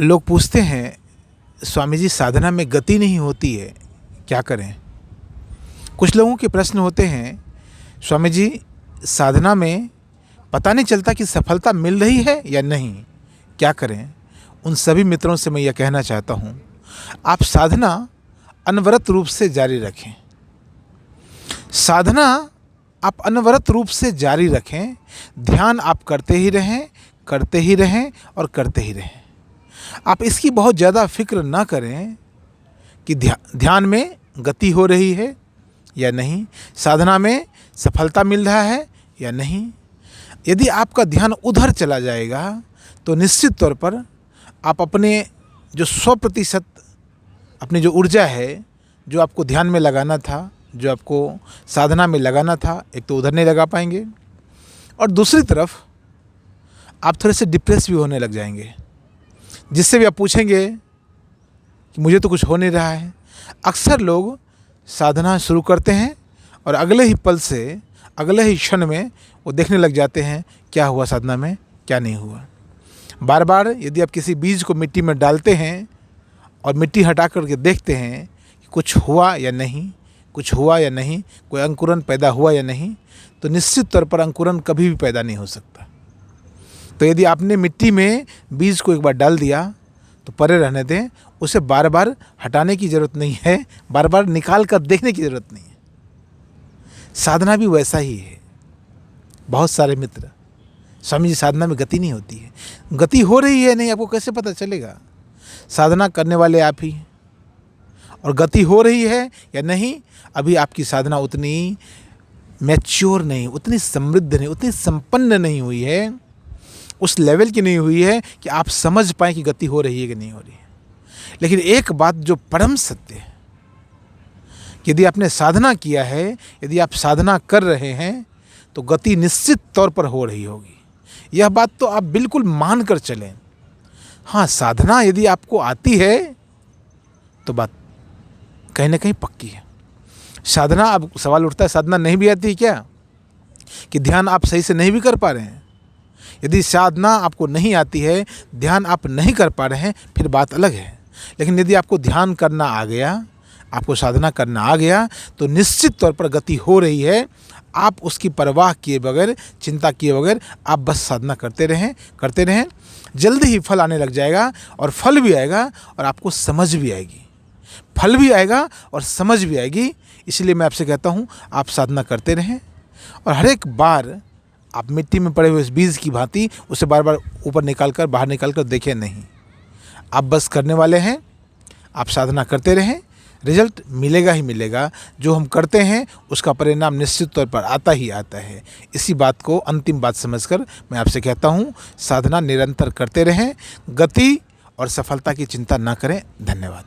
लोग पूछते हैं, स्वामी जी साधना में गति नहीं होती है, क्या करें? कुछ लोगों के प्रश्न होते हैं, स्वामी जी साधना में पता नहीं चलता कि सफलता मिल रही है या नहीं, क्या करें? उन सभी मित्रों से मैं यह कहना चाहता हूँ, आप साधना अनवरत रूप से जारी रखें। साधना आप अनवरत रूप से जारी रखें। ध्यान आप करते ही रहें, करते ही रहें और करते ही रहें। आप इसकी बहुत ज़्यादा फिक्र ना करें कि ध्यान में गति हो रही है या नहीं, साधना में सफलता मिल रहा है या नहीं। यदि आपका ध्यान उधर चला जाएगा तो निश्चित तौर पर आप अपने जो 100% अपनी जो ऊर्जा है, जो आपको ध्यान में लगाना था, जो आपको साधना में लगाना था, एक तो उधर नहीं लगा पाएंगे और दूसरी तरफ आप थोड़े से डिप्रेस भी होने लग जाएंगे, जिससे भी आप पूछेंगे कि मुझे तो कुछ हो नहीं रहा है। अक्सर लोग साधना शुरू करते हैं और अगले ही पल से, अगले ही क्षण में वो देखने लग जाते हैं क्या हुआ साधना में, क्या नहीं हुआ। बार बार यदि आप किसी बीज को मिट्टी में डालते हैं और मिट्टी हटा करके देखते हैं कि कुछ हुआ या नहीं, कुछ हुआ या नहीं, कोई अंकुरन पैदा हुआ या नहीं, तो निश्चित तौर पर अंकुरन कभी भी पैदा नहीं हो सकता। तो यदि आपने मिट्टी में बीज को एक बार डाल दिया तो परे रहने दें, उसे बार बार हटाने की ज़रूरत नहीं है, बार बार निकाल कर देखने की ज़रूरत नहीं है। साधना भी वैसा ही है। बहुत सारे मित्र, स्वामी जी साधना में गति नहीं होती है। गति हो रही है नहीं, आपको कैसे पता चलेगा? साधना करने वाले आप ही हैं और गति हो रही है या नहीं, अभी आपकी साधना उतनी मैच्योर नहीं, उतनी समृद्ध नहीं, उतनी संपन्न नहीं हुई है, उस लेवल की नहीं हुई है कि आप समझ पाएँ कि गति हो रही है कि नहीं हो रही है। लेकिन एक बात जो परम सत्य है, यदि आपने साधना किया है, यदि आप साधना कर रहे हैं तो गति निश्चित तौर पर हो रही होगी। यह बात तो आप बिल्कुल मान कर चलें। हाँ, साधना यदि आपको आती है तो बात कहीं ना कहीं पक्की है। साधना, अब सवाल उठता है साधना नहीं भी आती है क्या, कि ध्यान आप सही से नहीं भी कर पा रहे हैं? यदि साधना आपको नहीं आती है, ध्यान आप नहीं कर पा रहे हैं, फिर बात अलग है। लेकिन यदि आपको ध्यान करना आ गया, आपको साधना करना आ गया, तो निश्चित तौर पर गति हो रही है। आप उसकी परवाह किए बगैर, चिंता किए बगैर आप बस साधना करते रहें, करते रहें। जल्दी ही फल आने लग जाएगा और फल भी आएगा और आपको समझ भी आएगी। फल भी आएगा और समझ भी आएगी। इसलिए मैं आपसे कहता हूँ, आप साधना करते रहें और हर एक बार आप मिट्टी में पड़े हुए इस बीज की भांति उसे बार बार ऊपर निकाल कर, बाहर निकाल कर देखें नहीं। आप बस करने वाले हैं, आप साधना करते रहें, रिजल्ट मिलेगा ही मिलेगा। जो हम करते हैं उसका परिणाम निश्चित तौर पर आता ही आता है। इसी बात को अंतिम बात समझकर मैं आपसे कहता हूँ, साधना निरंतर करते रहें, गति और सफलता की चिंता ना करें। धन्यवाद।